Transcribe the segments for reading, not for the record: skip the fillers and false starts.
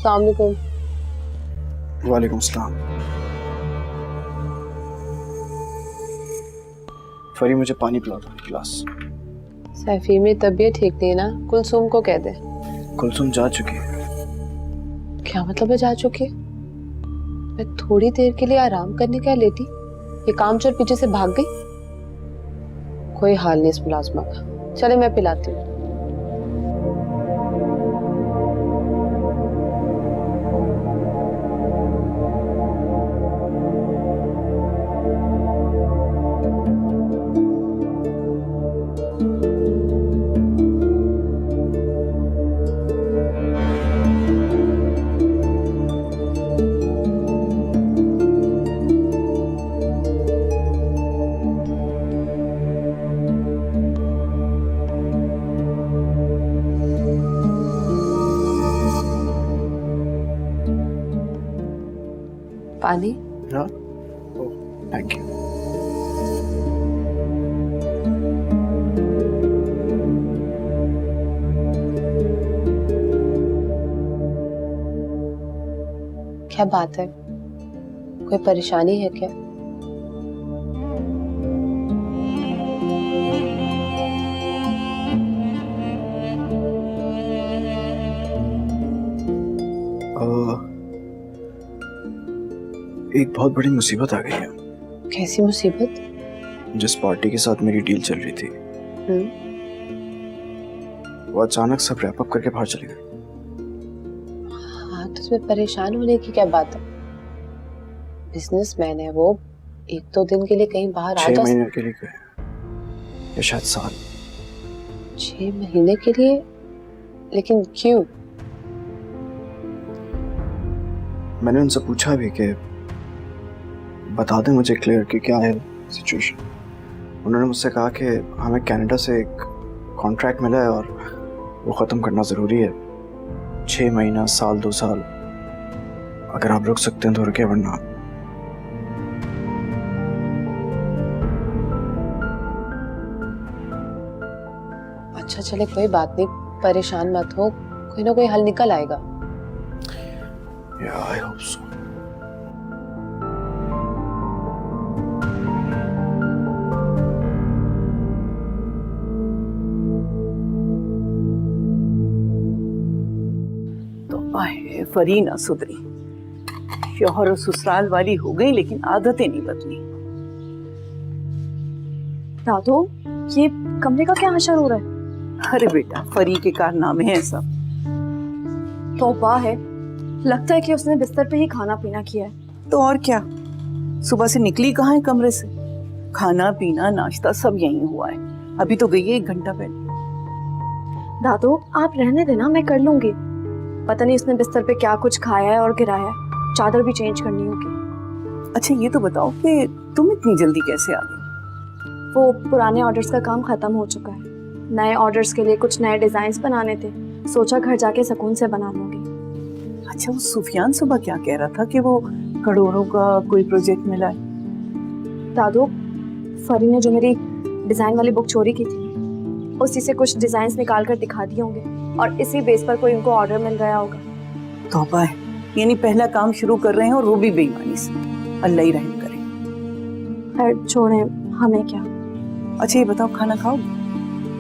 अस्सलाम वालेकुम। वालेकुम सलाम। फरी मुझे पानी पिला दो गिलास। सैफी में तबीयत ठीक नहीं ना, कुलसुम को कह दे। कुलसुम जा चुकी है। क्या मतलब है जा चुकी है? मैं थोड़ी देर के लिए आराम करने क्या लेटी, ये काम चोर पीछे से भाग गई। कोई हाल नहीं इस मुलाजमा का। चले मैं पिलाती हूँ। पानी? हाँ, थैंक यू। क्या बात है, कोई परेशानी है क्या? एक बहुत बड़ी मुसीबत आ गई है। कैसी मुसीबत? जिस पार्टी के साथ मेरी डील चल रही थी वो अचानक सब रैप अप करके बाहर चले गए। हाँ तो इसमें परेशान होने की क्या बात है? बिजनेसमैन है वो, एक दो दिन के लिए कहीं बाहर आ 6 जा। महीने के लिए गए या शायद साल। 6 महीने के लिए? लेकिन क्यों? मैंने उनसे पूछा भी कि बता दें मुझे क्लियर कि क्या है सिचुएशन। उन्होंने मुझसे कहा कि हमें कनाडा से एक कॉन्ट्रैक्ट मिला है और वो ख़त्म करना ज़रूरी है। 6 महीना, साल, 2 साल, अगर आप रुक सकते हैं तो रुके, वरना। अच्छा चले कोई बात नहीं, परेशान मत हो, कोई ना कोई हल निकल आएगा। I hope so. फरी ना सुधरी, शौहर और ससुराल वाली हो गई लेकिन आदतें नहीं बदली। दादू, ये कमरे का क्या हाशर हो रहा है? अरे बेटा, फरी के कारनामे हैं सब। तौबा है, लगता है कि उसने बिस्तर पे ही खाना पीना किया है। तो और क्या, सुबह से निकली कहाँ है कमरे से? खाना पीना नाश्ता सब यहीं हुआ है। अभी तो गई है 1 घंटा पहले। दादू आप रहने देना, मैं कर लूंगी। पता नहीं उसने बिस्तर पे क्या कुछ खाया है और गिराया है, चादर भी चेंज करनी होगी। अच्छा ये तो बताओ कि तुम इतनी जल्दी कैसे आ गई? वो पुराने ऑर्डर्स का काम खत्म हो चुका है, नए ऑर्डर्स के लिए कुछ नए डिजाइन बनाने थे, सोचा घर जाके सुकून से बना लूंगी। अच्छा वो सुफियान सुबह क्या कह रहा था कि वो करोड़ों का कोई प्रोजेक्ट मिला है? दादू, फरी ने जो मेरी डिजाइन वाली बुक चोरी की थी, उसी से कुछ डिजाइन निकाल कर दिखा दिए होंगे और इसी बेस पर कोई उनको ऑर्डर मिल गया होगा। तौबा है, यानी पहला काम शुरू कर रहे हैं और वो भी बेईमानी से। अल्लाह ही रहम करे। खैर छोड़ें, हमें क्या। अच्छा ये बताओ, खाना खाओ?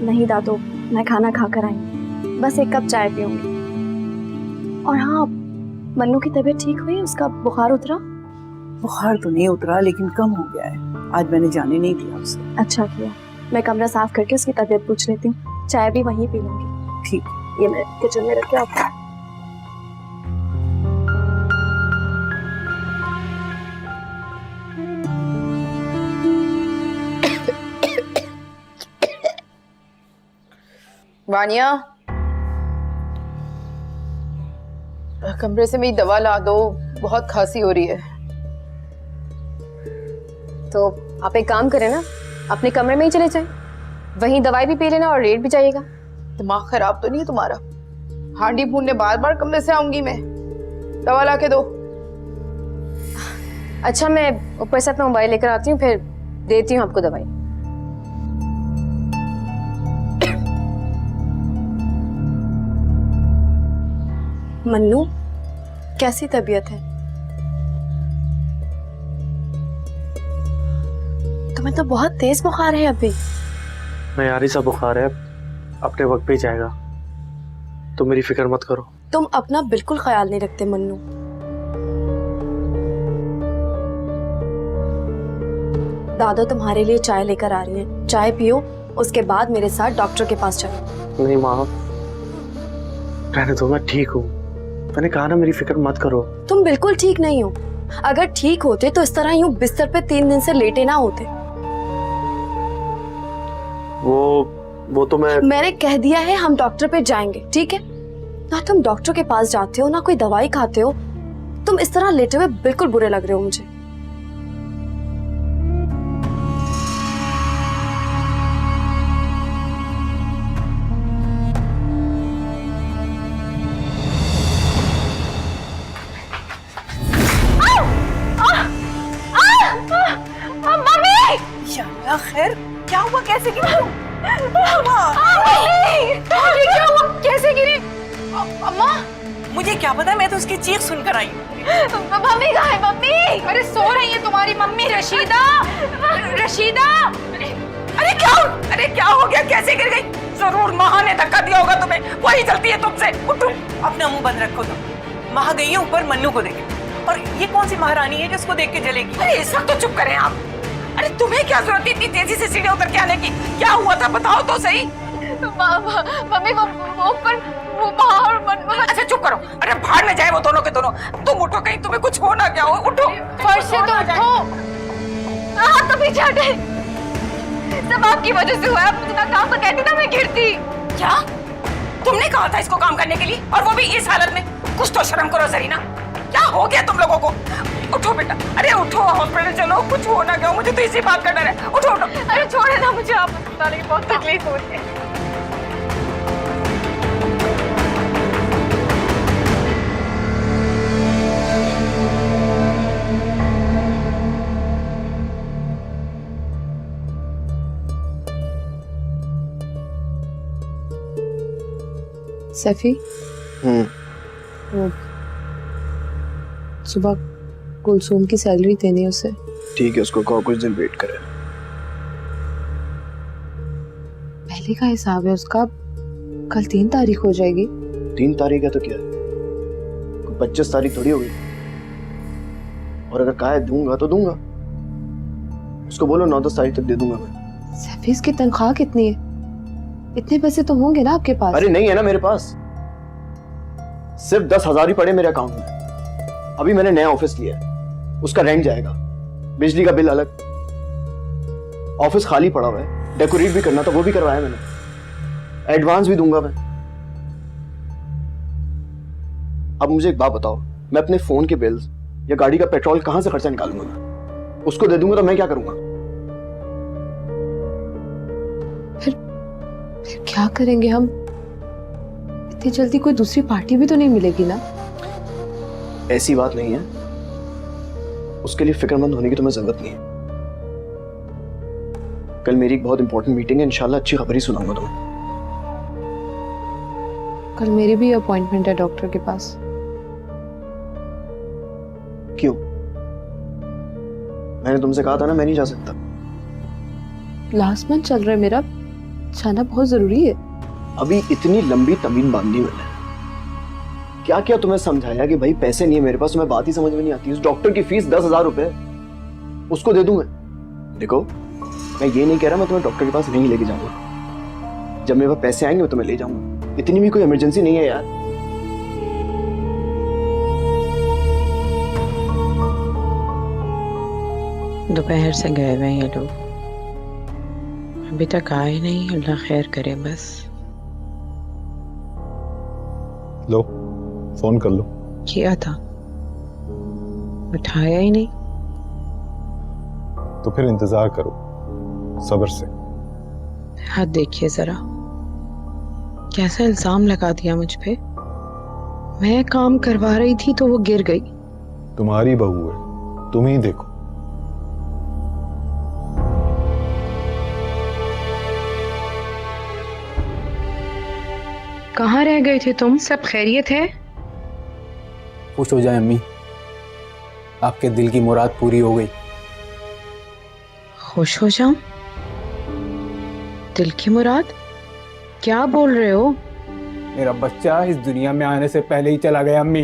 नहीं दादू, मैं खाना खाकर आई, बस 1 कप चाय पीऊंगी। और हाँ, मन्नू की तबीयत ठीक हुई? उसका बुखार उतरा? बुखार तो नहीं उतरा लेकिन कम हो गया है। आज मैंने जाने नहीं दिया उसे। अच्छा किया, मैं कमरा साफ करके उसकी तबीयत पूछ लेती हूँ, चाय भी वहीं पी लूंगी। ठीक, ये मैं किचन में रख के आता हूँ। वानिया, कमरे से मेरी दवा ला दो, बहुत खांसी हो रही है। तो आप एक काम करें ना, अपने कमरे में ही चले जाएं, वहीं दवाई भी पी लेना और रेट भी जाइएगा। दिमाग खराब तो नहीं है तुम्हारा? हांडी भूनने बार बार कमरे से आऊंगी मैं, दवा ला के दो। अच्छा मैं ऊपर से अपना मोबाइल लेकर आती हूँ, फिर देती हूँ आपको दवाई। मन्नू, कैसी तबीयत है? तुम्हें तो बहुत तेज बुखार है अभी। मैं यार, सा बुखार है, अपने वक्त पे ही जाएगा, तो मेरी फिक्र मत करो। तुम अपना बिल्कुल ख्याल नहीं रखते मन्नू। दादा तुम्हारे लिए चाय लेकर आ रही हैं। चाय पियो, उसके बाद मेरे साथ डॉक्टर के पास चलो। नहीं माँ, रहने दो, मैं ठीक हूँ। मैंने कहा ना, मेरी फिक्र मत करो। तुम बिल्कुल ठीक नहीं हो। अगर ठीक होते तो इस तरह यूं बिस्तर पे 3 दिन से लेटे ना होते। वो तो मैंने कह दिया है हम डॉक्टर पे जाएंगे, ठीक है? ना तुम डॉक्टर के पास जाते हो, ना कोई दवाई खाते हो। तुम इस तरह लेटे हुए बिल्कुल बुरे लग रहे हो मुझे। खैर क्या हुआ, कैसे गिरी तुम? क्या हुआ, कैसे गिरी? अम्मा, मुझे क्या पता, मैं तो उसकी चीख सुनकर आई। मम्मी कहाँ है? मम्मी अरे सो रही है तुम्हारी मम्मी। रशीदा, रशीदा। अरे क्या हो गया, कैसे गिर गई? जरूर माँ ने धक्का दिया होगा तुम्हें, वही जलती है तुमसे। उठो, अपना मुंह बंद रखो तुम। माँ गई है ऊपर मन्नू को देखे, और ये कौन सी महारानी है जो उसको देख के जलेगी? अरे इस वक्त तो चुप करें आप। अरे तुम्हें क्या जरूरत इतनी तेजी से सीढ़ी उतर के आने की? क्या हुआ था बताओ तो सही। मम्मी वो ऊपर, वो बाहर। अच्छा चुप करो, अरे भाड़ में जाए वो दोनों के दोनों। तुम उठो, कहीं तुम्हें कुछ हो ना क्या हो। उठो, फर्श से तो उठो। हाँ तो पीछे हटे, सब आपकी वजह से हुआ है। आप इतना काम तो कहती ना, मैं गिरती। क्या तुमने कहा था इसको काम करने के लिए, और वो भी इस हालत में? कुछ तो शर्म करो जरीना, क्या हो गया तुम लोगों को? उठो बेटा, अरे उठो, हॉस्पिटल चलो, कुछ हो ना क्या हो। मुझे तो इसी बात का डर है। उठो उठो। अरे छोड़े ना मुझे, आप अस्पताल की बहुत तकलीफ हो रही है। सैफी, वो सुबह कुलसूम की सैलरी देनी है उसे। ठीक है, उसको कहो कुछ दिन वेट करे। पहले का हिसाब है उसका, कल 3 तारीख हो जाएगी। 3 तारीख है तो क्या है, कोई 25 तारीख थोड़ी हो गई। और अगर कहा है दूंगा तो दूंगा, उसको बोलो 9-10 तारीख तक दे दूंगा मैं। सैफी, इसकी तनख्वाह कितनी है? इतने पैसे तो होंगे ना आपके पास? अरे नहीं है ना मेरे पास, सिर्फ 10,000 ही पड़े मेरे अकाउंट में। अभी मैंने नया ऑफिस लिया है, उसका रेंट जाएगा, बिजली का बिल अलग, ऑफिस खाली पड़ा हुआ है, डेकोरेट भी करना था, वो भी करवाया मैंने, एडवांस भी दूंगा मैं। अब मुझे एक बात बताओ, मैं अपने फोन के बिल्स या गाड़ी का पेट्रोल कहां से खर्चा निकालूंगा? मैं उसको दे दूंगा तो मैं क्या करूंगा? फिर क्या करेंगे हम? इतनी जल्दी कोई दूसरी पार्टी भी तो नहीं मिलेगी ना? ऐसी बात नहीं है, उसके लिए फिक्रमंद होने की तुम्हें जरूरत नहीं है। कल मेरी एक बहुत इंपॉर्टेंट मीटिंग है, इंशाल्लाह अच्छी खबर ही सुनाऊंगा तुम्हें। कल मेरी भी अपॉइंटमेंट है डॉक्टर के पास। क्यों? मैंने तुमसे कहा था ना मैं नहीं जा सकता। लास्ट मंथ चल रहा है मेरा, जाना बहुत जरूरी है। अभी इतनी लंबी तमीन बांधी मैंने, क्या क्या तुम्हें समझाया कि भाई पैसे नहीं है मेरे पास, तुम्हें बात ही समझ में नहीं आती। उस डॉक्टर की फीस 10,000 रुपए, उसको दे दूं मैं। देखो, मैं ये नहीं कह रहा मैं तुम्हें डॉक्टर के पास नहीं लेके जाऊंगा, जब मेरे पास पैसे आएंगे मैं तुम्हें ले जाऊंगा। इतनी भी कोई इमरजेंसी नहीं है यार। दोपहर से गए हुए हैं ये लोग, अभी तक आए नहीं। अल्लाह खैर करे बस। लो फोन कर लो। किया था, उठाया ही नहीं। तो फिर इंतजार करो सब्र से। हाथ देखिए जरा, कैसा इल्जाम लगा दिया मुझ पे। मैं काम करवा रही थी तो वो गिर गई। तुम्हारी बहू है, तुम ही देखो। कहाँ रह गए थे तुम? सब खैरियत है? खुश हो जाए अम्मी, आपके दिल की मुराद पूरी हो गई। खुश हो जाऊं? दिल की मुराद? क्या बोल रहे हो? मेरा बच्चा इस दुनिया में आने से पहले ही चला गया अम्मी।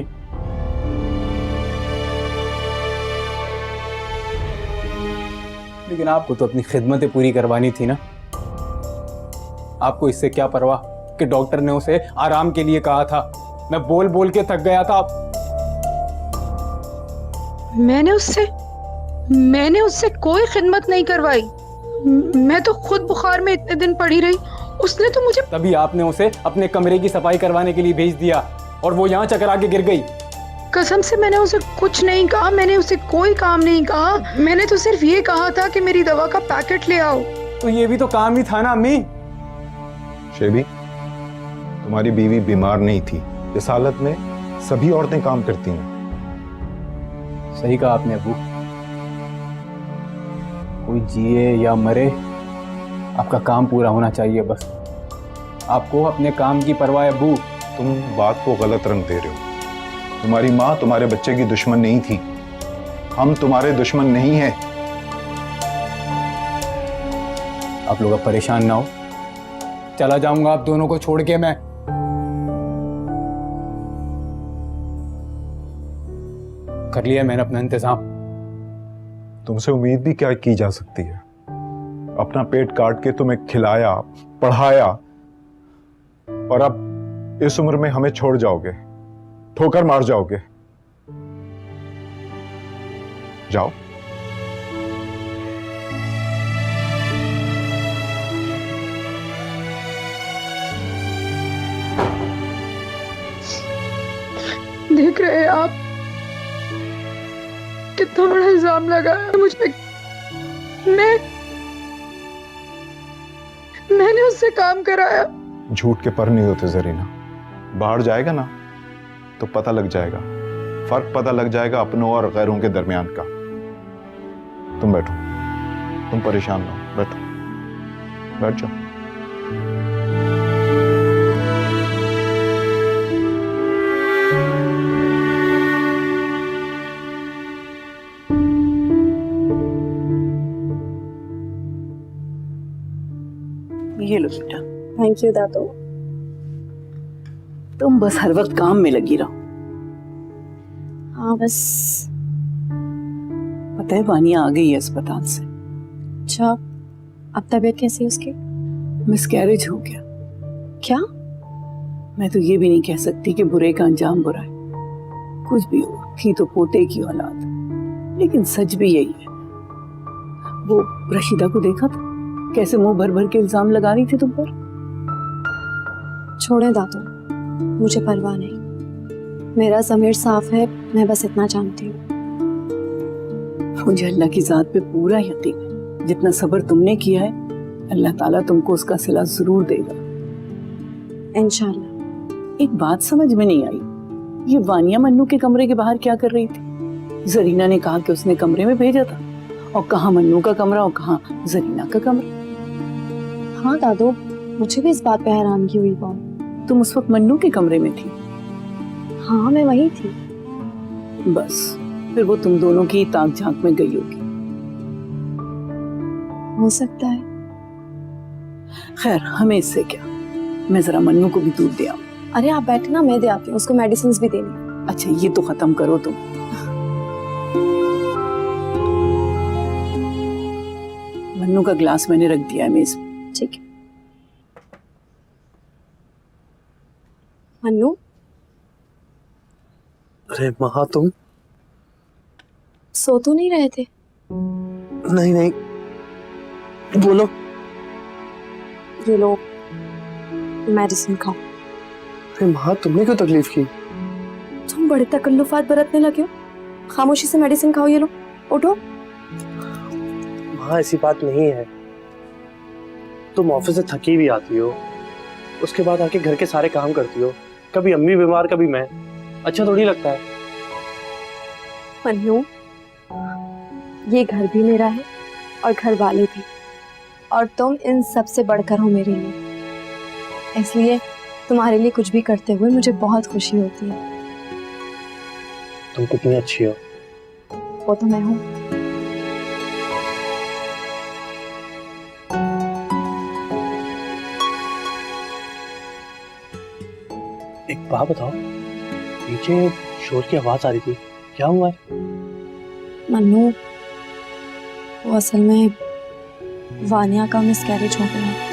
लेकिन आपको तो अपनी खिदमतें पूरी करवानी थी ना। आपको इससे क्या परवाह कि डॉक्टर ने उसे आराम के लिए कहा था। मैं बोल बोल के थक गया था। मैंने उससे कोई खिदमत नहीं करवाई। मैं तो खुद बुखार में इतने दिन पड़ी रही, उसने तो मुझे। तभी आपने उसे अपने कमरे की सफाई करवाने के लिए भेज दिया और वो यहाँ चकरा के गिर गई। कसम से मैंने उसे कुछ नहीं कहा, मैंने उसे कोई काम नहीं कहा। मैंने तो सिर्फ ये कहा था कि मेरी दवा का पैकेट ले आओ। तो ये भी तो काम ही था ना अम्मी। शेबी, तुम्हारी बीवी बीमार नहीं थी। इस हालत में सभी औरतें काम करती हैं। सही कहा आपने अबू। कोई जिए या मरे, आपका काम पूरा होना चाहिए बस। आपको अपने काम की परवाह है अबू। तुम बात को गलत रंग दे रहे हो। तुम्हारी माँ तुम्हारे बच्चे की दुश्मन नहीं थी। हम तुम्हारे दुश्मन नहीं हैं। आप लोग अब परेशान ना हो, चला जाऊंगा आप दोनों को छोड़ के मैं। कर लिया मैंने अपना इंतजाम। तुमसे उम्मीद भी क्या की जा सकती है? अपना पेट काट के तुम्हें खिलाया, पढ़ाया, और अब इस उम्र में हमें छोड़ जाओगे, ठोकर मार जाओगे। जाओ। देख रहे हैं आप कितना बड़ा इल्जाम लगा है मुझ पे। मैंने उससे काम कराया। झूठ के पर नहीं होते जरीना। बाहर जाएगा ना तो पता लग जाएगा, फर्क पता लग जाएगा अपनों और गैरों के दरमियान का। तुम बैठो, तुम परेशान ना हो, बैठो, बैठ जाओ। ये लो बेटा। थैंक यू दादू। तुम बस हर वक्त काम में लगी रहो। हाँ बस। पता है वानिया आ गई है अस्पताल से। अच्छा, अब तबीयत कैसी है उसकी? मिसकैरेज हो गया। क्या? मैं तो ये भी नहीं कह सकती कि बुरे का अंजाम बुरा है। कुछ भी हो, थी तो पोते की औलाद। लेकिन सच भी यही है। वो रशीदा को देखा था कैसे मुंह भर भर के इल्जाम लगा रही थी तुम पर। छोड़े दादू, मुझे परवाह नहीं। मेरा ज़मीर साफ है, मैं बस इतना जानती हूँ। मुझे अल्लाह की जात पे पूरा यकीन है, जितना सब्र तुमने किया है अल्लाह ताला तुमको उसका सिला जरूर देगा इंशाल्लाह। एक बात समझ में नहीं आई, ये वानिया मन्नू के कमरे के बाहर क्या कर रही थी? जरीना ने कहा कि उसने कमरे में भेजा था, और कहाँ मन्नू का कमरा और कहाँ जरीना का कमरा। हाँ दादू, मुझे भी इस बात पे हैरानगी हुई बहुत। तुम उस वक्त मन्नू के कमरे में थी? हाँ मैं वही थी। बस फिर वो तुम दोनों की ताक झांक में गई होगी। हो सकता है। खैर हमें इससे क्या, मैं जरा मन्नू को भी दूध दे आऊं। अरे आप बैठे ना, मैं दे आती हूँ, उसको मेडिसिन भी देनी। अच्छा ये तो खत्म करो तुम। मन्नू का ग्लास मैंने रख दिया है मेज पे। ठीक है। मन्नू, अरे माँ तुम? सो तो नहीं रहे थे? नहीं नहीं, बोलो। ये लो मेडिसिन खाओ। अरे माँ तुमने क्यों तकलीफ की? तुम बड़े तकल्लुफात बरतने लगे हो। खामोशी से मेडिसिन खाओ, ये लो, उठो। माँ ऐसी बात नहीं है। तुम ऑफिस से थकी भी आती हो, उसके बाद आके घर के सारे काम करती हो, कभी अम्मी बीमार कभी मैं। अच्छा थोड़ी लगता है? मन्नू, ये घर भी मेरा है और घर वाले भी, और तुम इन सब से बढ़कर हो मेरे लिए। इसलिए तुम्हारे लिए कुछ भी करते हुए मुझे बहुत खुशी होती है। तुम कितनी अच्छी हो। वो तो मैं हूँ। एक बात बताओ, पीछे शोर की आवाज आ रही थी, क्या हुआ है? मन्नू, वो असल में वानिया का मिसकैरेज हो गया है।